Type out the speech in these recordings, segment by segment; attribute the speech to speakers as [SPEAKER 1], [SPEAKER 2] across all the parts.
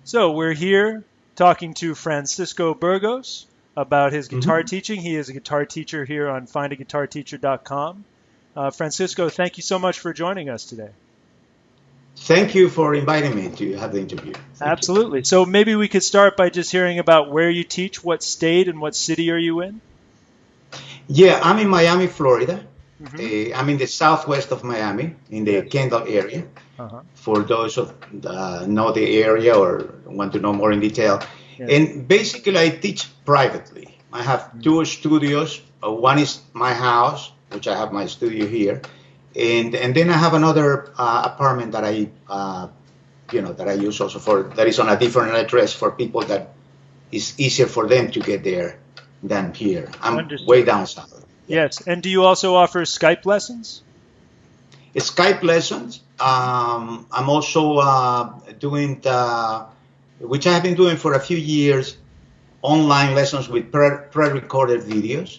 [SPEAKER 1] So we're here talking to Francisco Burgos about his guitar teaching. He is a guitar teacher here on FindaGuitarTeacher.com. Francisco, thank you so much for joining us today.
[SPEAKER 2] Thank you for inviting me to have the interview.
[SPEAKER 1] Absolutely. So maybe we could start by just hearing about where you teach, what state and what city are you in?
[SPEAKER 2] Yeah, I'm in Miami, Florida. I'm in the southwest of Miami, in the Kendall area. For those who know the area or want to know more in detail. And basically, I teach privately. I have two studios. One is my house, which I have my studio here. And then I have another apartment that I that I use also that is on a different address for people that is easier for them to get there than here. I'm way down south.
[SPEAKER 1] Yes, and do you also offer Skype lessons?
[SPEAKER 2] Skype lessons. I'm also doing, which I have been doing for a few years, online lessons with pre-recorded videos.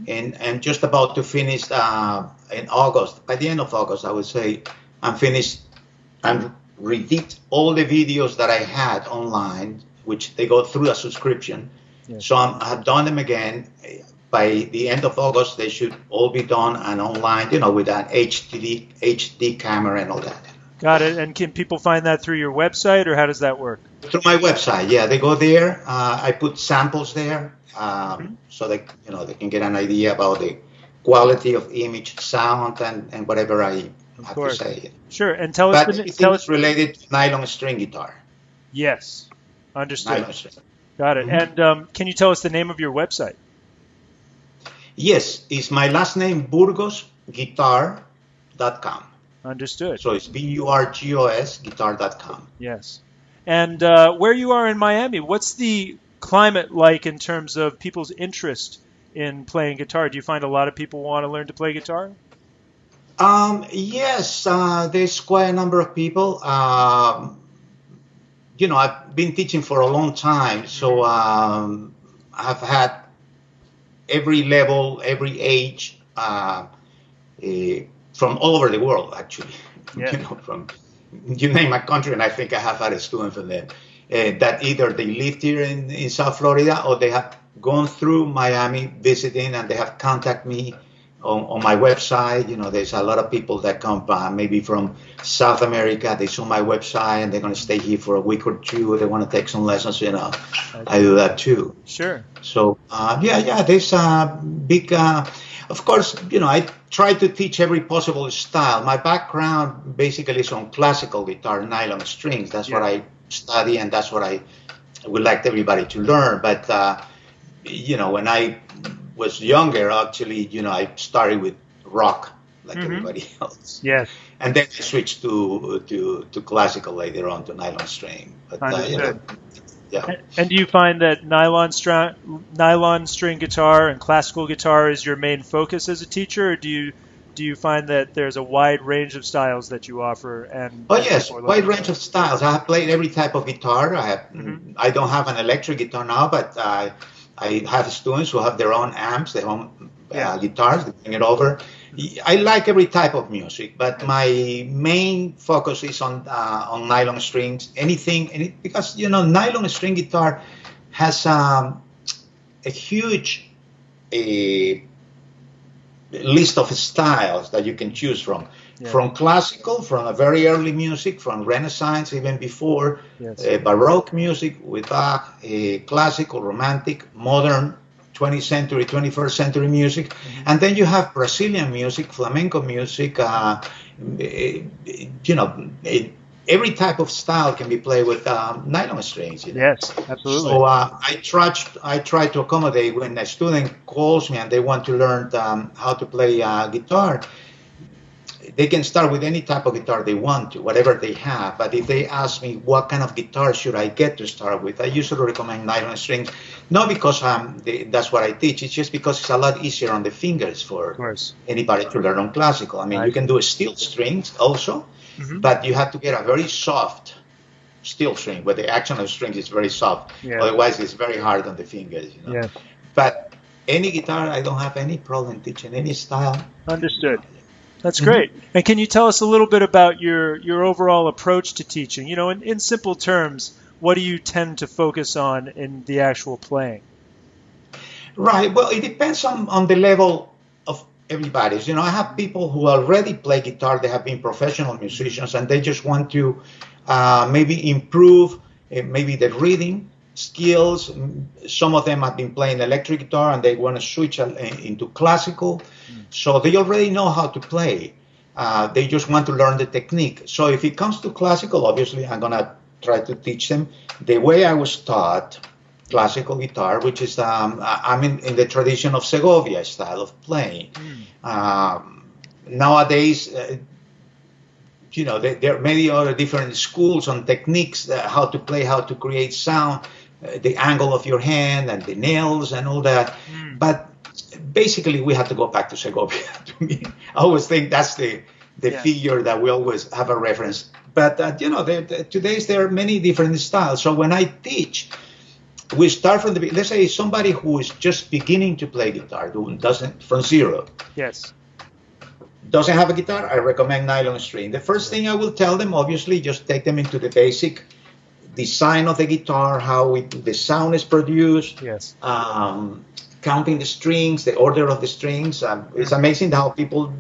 [SPEAKER 2] And just about to finish in August. By the end of August, I would say I'm finished. I'm redid all the videos that I had online, which they go through a subscription. So I have done them again. By the end of August, they should all be done and online, with an HD camera and all that.
[SPEAKER 1] Got it. And can people find that through your website, or how does that work?
[SPEAKER 2] Through my website, yeah. They go there. I put samples there, so they can get an idea about the quality of image, sound, and whatever I have to say.
[SPEAKER 1] Sure. And tell us
[SPEAKER 2] related to nylon string guitar.
[SPEAKER 1] Yes, understood.
[SPEAKER 2] Nylon string.
[SPEAKER 1] Got it. And can you tell us the name of your website?
[SPEAKER 2] Yes, it's my last name, BurgosGuitar.com.
[SPEAKER 1] Understood.
[SPEAKER 2] So it's BURGOS guitar.com.
[SPEAKER 1] Yes. And where you are in Miami, what's the climate like in terms of people's interest in playing guitar? Do you find a lot of people want to learn to play guitar?
[SPEAKER 2] Yes, there's quite a number of people. I've been teaching for a long time, so I've had every level, every age, from all over the world, actually. You name a country, and I think I have had a student from them that either they lived here in South Florida or they have gone through Miami visiting, and they have contacted me on my website. There's a lot of people that come maybe from South America. They saw my website and they're going to stay here for a week or two. They want to take some lessons. I do that too.
[SPEAKER 1] Sure.
[SPEAKER 2] So there's a big. Of course, I try to teach every possible style. My background basically is on classical guitar, nylon strings. That's what I study, and that's what I would like everybody to learn. But when I was younger, actually, I started with rock like everybody else.
[SPEAKER 1] Yes.
[SPEAKER 2] And then I switched to classical later on, to nylon string. But
[SPEAKER 1] And do you find that nylon string guitar and classical guitar is your main focus as a teacher, or do you find that there's a wide range of styles that you offer?
[SPEAKER 2] Yes, wide range of styles. I have played every type of guitar. I don't have an electric guitar now, but I have students who have their own amps, their own guitars. They bring it over. I like every type of music, but my main focus is on nylon strings. Because nylon string guitar has a huge list of styles that you can choose from. From classical, from a very early music, from Renaissance, even before, Baroque music with Bach, classical, romantic, modern, 20th century, 21st century music. And then you have Brazilian music, flamenco music, every type of style can be played with nylon strings.
[SPEAKER 1] Yes, absolutely.
[SPEAKER 2] So I try to accommodate when a student calls me and they want to learn how to play guitar. They can start with any type of guitar they want to, whatever they have. But if they ask me what kind of guitar should I get to start with, I usually recommend nylon strings. Not because that's what I teach. It's just because it's a lot easier on the fingers for anybody to learn on classical. I mean, you can do steel strings also, but you have to get a very soft steel string, where the action of the strings is very soft. Otherwise, it's very hard on the fingers. But any guitar, I don't have any problem teaching any style.
[SPEAKER 1] Understood. That's great. And can you tell us a little bit about your overall approach to teaching? In simple terms, what do you tend to focus on in the actual playing?
[SPEAKER 2] Right. Well, it depends on the level of everybody's. You know, I have people who already play guitar. They have been professional musicians, and they just want to maybe improve maybe the reading skills. Some of them have been playing electric guitar, and they want to switch into classical. So they already know how to play. They just want to learn the technique. So if it comes to classical, obviously, I'm going to try to teach them the way I was taught classical guitar, which is I'm in the tradition of Segovia style of playing. Nowadays, you know, there are many other different schools on techniques, how to play, how to create sound, the angle of your hand and the nails and all that. But basically, we have to go back to Segovia. To me, I always think that's the figure that we always have a reference. But you know, today there are many different styles. So when I teach, we start from the, let's say somebody who is just beginning to play guitar, who doesn't, from zero.
[SPEAKER 1] Yes.
[SPEAKER 2] Doesn't have a guitar, I recommend nylon string. The first thing I will tell them, obviously, just take them into the basic design of the guitar, how the sound is produced,
[SPEAKER 1] yes.
[SPEAKER 2] Counting the strings, the order of the strings. It's amazing how people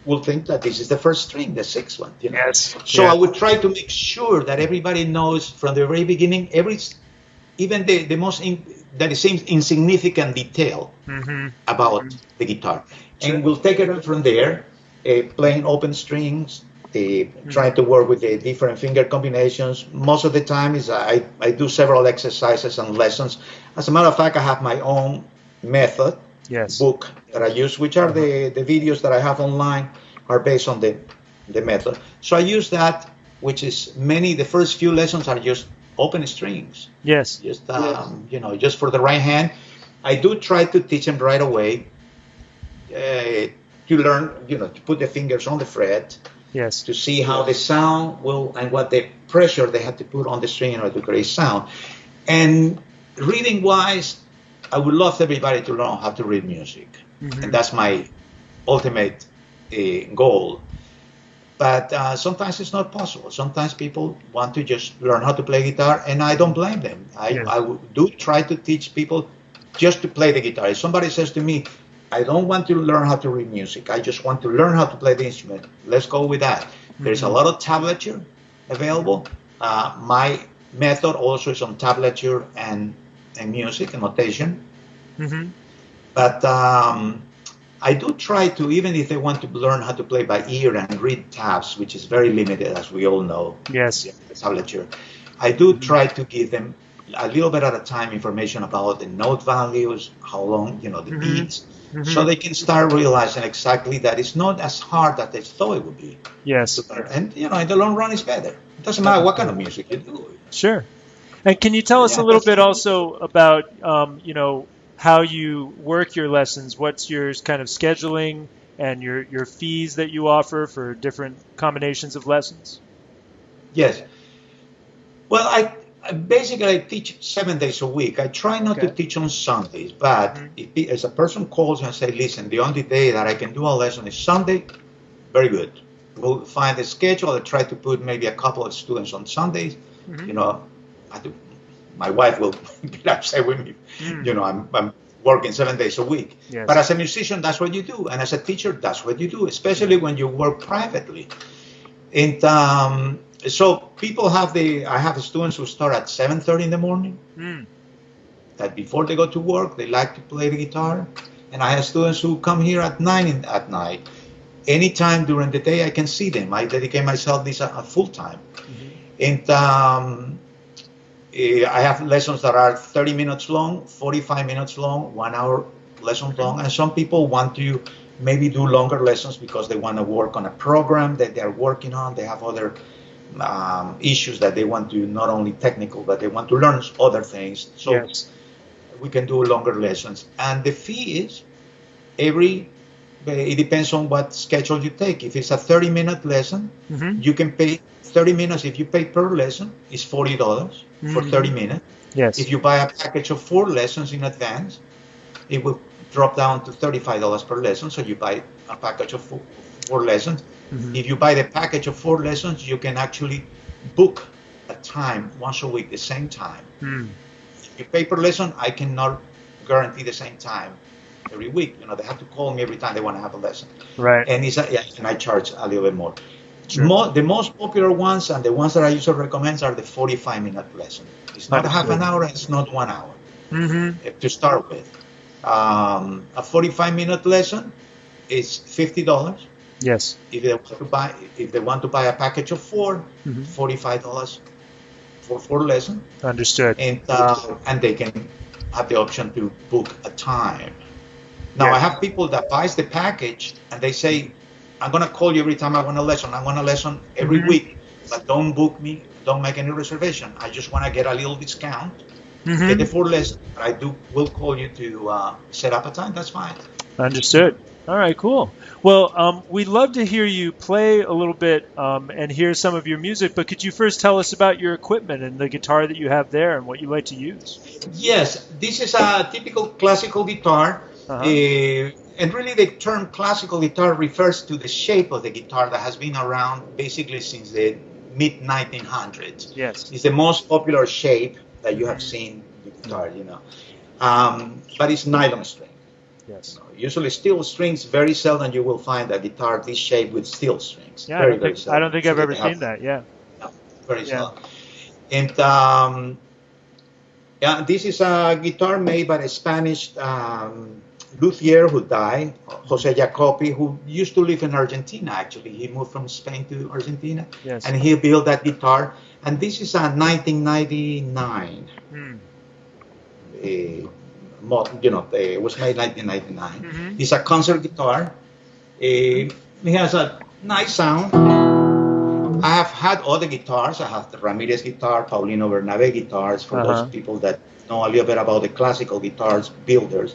[SPEAKER 2] will think that this is the first string, the sixth one. You know?
[SPEAKER 1] Yes.
[SPEAKER 2] So I would try to make sure that everybody knows from the very beginning, even the most that it seems insignificant detail about the guitar. And we'll take it from there, playing open strings, trying to work with the different finger combinations. Most of the time is I do several exercises and lessons. As a matter of fact, I have my own method book that I use, which are the videos that I have online are based on the method. So I use that, which is the first few lessons are just open strings.
[SPEAKER 1] Yes.
[SPEAKER 2] Just you know, just for the right hand. I do try to teach them right away to learn, you know, to put the fingers on the fret.
[SPEAKER 1] Yes.
[SPEAKER 2] To see how the sound will and what the pressure they have to put on the string in order to create sound. And reading wise, I would love everybody to learn how to read music, and that's my ultimate goal. But sometimes it's not possible. Sometimes people want to just learn how to play guitar, and I don't blame them. I do try to teach people just to play the guitar. If somebody says to me, I don't want to learn how to read music, I just want to learn how to play the instrument, let's go with that. There's a lot of tablature available. My method also is on tablature and music and notation. But I do try to, even if they want to learn how to play by ear and read tabs, which is very limited, as we all know.
[SPEAKER 1] Yes.
[SPEAKER 2] The tablature. I do try to give them a little bit at a time information about the note values, how long, you know, the beats, so they can start realizing exactly that it's not as hard as they thought it would be.
[SPEAKER 1] Yes.
[SPEAKER 2] And, you know, in the long run, it's better. It doesn't matter what kind of music you do.
[SPEAKER 1] Sure. And can you tell us a little bit also about, you know, how you work your lessons? What's your kind of scheduling and your fees that you offer for different combinations of lessons?
[SPEAKER 2] Yes. Well, I basically teach 7 days a week. I try not to teach on Sundays, but if a person calls and say, listen, the only day that I can do a lesson is Sunday, very good. We'll find a schedule. I try to put maybe a couple of students on Sundays. You know, my wife will get upset with me. You know, I'm working 7 days a week.
[SPEAKER 1] Yes.
[SPEAKER 2] But as a musician, that's what you do. And as a teacher, that's what you do, especially when you work privately. And so people I have students who start at 7:30 in the morning. That before they go to work, they like to play the guitar. And I have students who come here at 9 at night. Anytime during the day, I can see them. I dedicate myself this full time. And I have lessons that are 30 minutes long, 45 minutes long, 1 hour lesson long. And some people want to maybe do longer lessons because they want to work on a program that they're working on. They have other issues that they want to, not only technical, but they want to learn other things. So we can do longer lessons. And the fee is it depends on what schedule you take. If it's a 30-minute lesson, you can pay 30 minutes. If you pay per lesson, it's $40 for 30 minutes.
[SPEAKER 1] Yes.
[SPEAKER 2] If you buy a package of 4 lessons in advance, it will drop down to $35 per lesson. So you buy a package of 4 lessons. If you buy the package of 4 lessons, you can actually book a time once a week, the same time.
[SPEAKER 1] Hmm.
[SPEAKER 2] If you pay per lesson, I cannot guarantee the same time every week. They have to call me every time they want to have a lesson.
[SPEAKER 1] Right.
[SPEAKER 2] And and I charge a little bit more.
[SPEAKER 1] Sure.
[SPEAKER 2] The most popular ones and the ones that I usually recommend are the 45-minute lesson. It's not a half an hour, it's not 1 hour to start with. A 45-minute lesson is $50.
[SPEAKER 1] Yes.
[SPEAKER 2] If they want to buy a package of four, $45 for 4 lessons.
[SPEAKER 1] Understood.
[SPEAKER 2] And they can have the option to book a time. Now, I have people that buys the package and they say, I'm going to call you every time I want a lesson. I want a lesson every week, but don't book me. Don't make any reservation. I just want to get a little discount. Get the 4 lessons. I will call you to set up a time. That's fine.
[SPEAKER 1] Understood. All right, cool. Well, we'd love to hear you play a little bit and hear some of your music, but could you first tell us about your equipment and the guitar that you have there and what you like to use?
[SPEAKER 2] Yes, this is a typical classical guitar. And really the term classical guitar refers to the shape of the guitar that has been around basically since the mid-1900s.
[SPEAKER 1] Yes.
[SPEAKER 2] It's the most popular shape that you have seen in the guitar, but it's nylon string.
[SPEAKER 1] Yes.
[SPEAKER 2] Usually steel strings, very seldom you will find a guitar this shape with steel strings.
[SPEAKER 1] Yeah,
[SPEAKER 2] very
[SPEAKER 1] I don't think I've ever seen that, yeah.
[SPEAKER 2] No, very seldom. And this is a guitar made by a Spanish luthier who died, Jose Jacobi, who used to live in Argentina, actually. He moved from Spain to Argentina, and he built that guitar. And this is a 1999. It was made 1999. It's a concert guitar. It has a nice sound. I have had other guitars. I have the Ramirez guitar, Paulino Bernabé guitars, for those people that know a little bit about the classical guitars builders.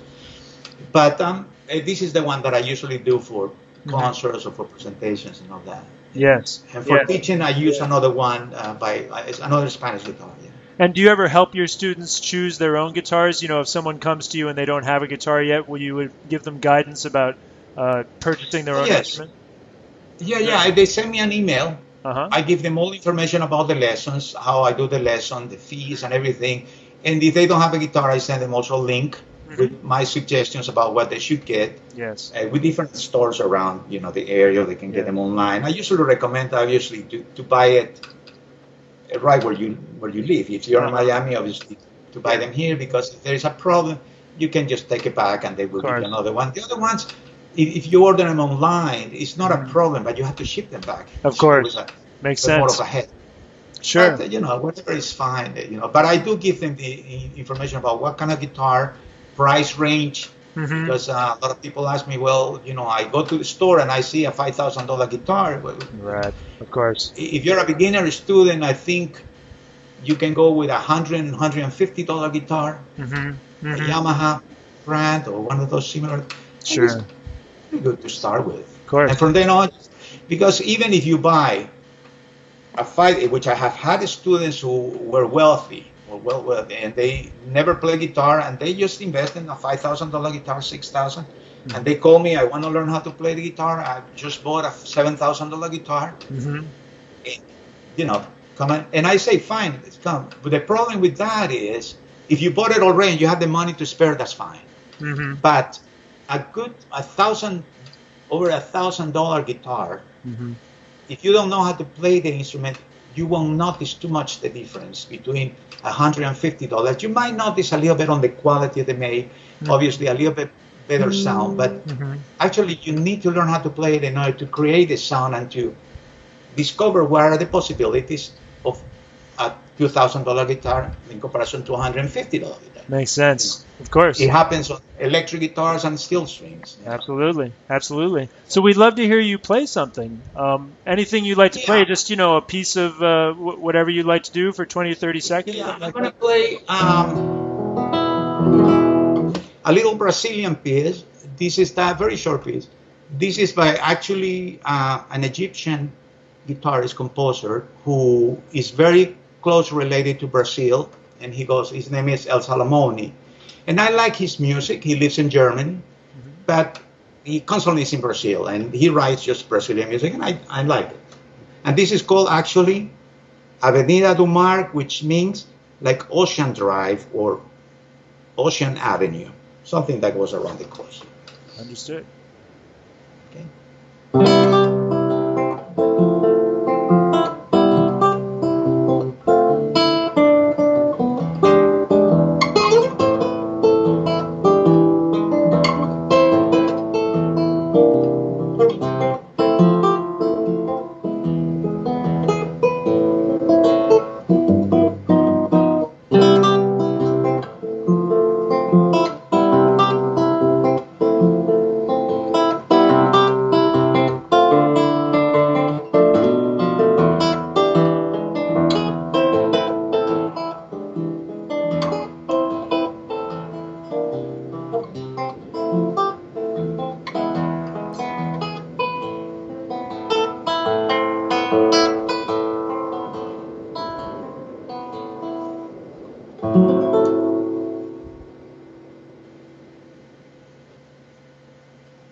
[SPEAKER 2] But this is the one that I usually do for concerts or for presentations and all that.
[SPEAKER 1] Yes.
[SPEAKER 2] And for teaching, I use another one another Spanish guitar. Yeah.
[SPEAKER 1] And do you ever help your students choose their own guitars? If someone comes to you and they don't have a guitar yet, will you give them guidance about purchasing their own instrument?
[SPEAKER 2] Yeah. They send me an email.
[SPEAKER 1] I
[SPEAKER 2] give them all information about the lessons, how I do the lesson, the fees and everything. And if they don't have a guitar, I send them also a link with my suggestions about what they should get.
[SPEAKER 1] Yes.
[SPEAKER 2] With different stores around, the area, they can get them online. I usually recommend, obviously, to buy it right where you live. If you're in Miami, obviously, to buy them here, because if there is a problem, you can just take it back and they will give you another one. The other ones, if you order them online, it's not a problem, but you have to ship them back.
[SPEAKER 1] Of course. Makes sense.
[SPEAKER 2] More of a head.
[SPEAKER 1] Sure.
[SPEAKER 2] But, whatever is fine, But I do give them the information about what kind of guitar, price range, because a lot of people ask me, well, I go to the store and I see a $5,000 guitar.
[SPEAKER 1] Right, of course.
[SPEAKER 2] If you're a beginner student, I think you can go with $100, $150 guitar, a Yamaha brand or one of those similar.
[SPEAKER 1] Sure.
[SPEAKER 2] It's pretty good to start with.
[SPEAKER 1] Of course.
[SPEAKER 2] And from then on, because even if you buy which I have had students who were wealthy, and they never play guitar, and they just invest in a $5,000 guitar, $6,000, and they call me, I want to learn how to play the guitar. I just bought a $7,000 guitar. And, come on. And I say, fine, come. But the problem with that is, if you bought it already and you have the money to spare, that's fine. But over $1,000 guitar, if you don't know how to play the instrument, you won't notice too much the difference between $150. You might notice a little bit on the quality of the make, obviously a little bit better sound, but actually you need to learn how to play it in order to create the sound and to discover what are the possibilities of a $2,000 guitar in comparison to a $150 guitar.
[SPEAKER 1] Makes sense. Of course.
[SPEAKER 2] It happens on electric guitars and steel strings.
[SPEAKER 1] Absolutely. Absolutely. So we'd love to hear you play something. Anything you'd like to play, just, a piece of whatever you'd like to do for 20 or 30 seconds?
[SPEAKER 2] Yeah, I'm going to play a little Brazilian piece. This is a very short piece. This is by actually an Egyptian guitarist composer who is very close related to Brazil, and his name is El Salamoni. And I like his music. He lives in Germany, but he constantly is in Brazil, and he writes just Brazilian music, and I like it. And this is called actually Avenida do Mar, which means like Ocean Drive or Ocean Avenue, something that goes around the coast.
[SPEAKER 1] Understood.
[SPEAKER 2] Okay.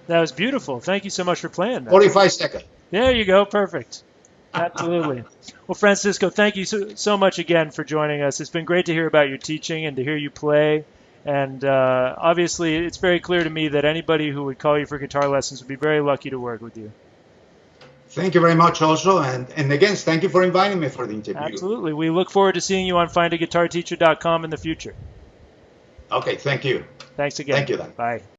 [SPEAKER 1] That was beautiful. Thank you so much for playing that.
[SPEAKER 2] 45 seconds.
[SPEAKER 1] There you go. Perfect. Absolutely. Well, Francisco, thank you so much again for joining us. It's been great to hear about your teaching and to hear you play. And obviously, it's very clear to me that anybody who would call you for guitar lessons would be very lucky to work with you.
[SPEAKER 2] Thank you very much also. And again, thank you for inviting me for the interview.
[SPEAKER 1] Absolutely. We look forward to seeing you on FindaGuitarTeacher.com in the future.
[SPEAKER 2] Okay, thank you.
[SPEAKER 1] Thanks again.
[SPEAKER 2] Thank you, Dan.
[SPEAKER 1] Bye.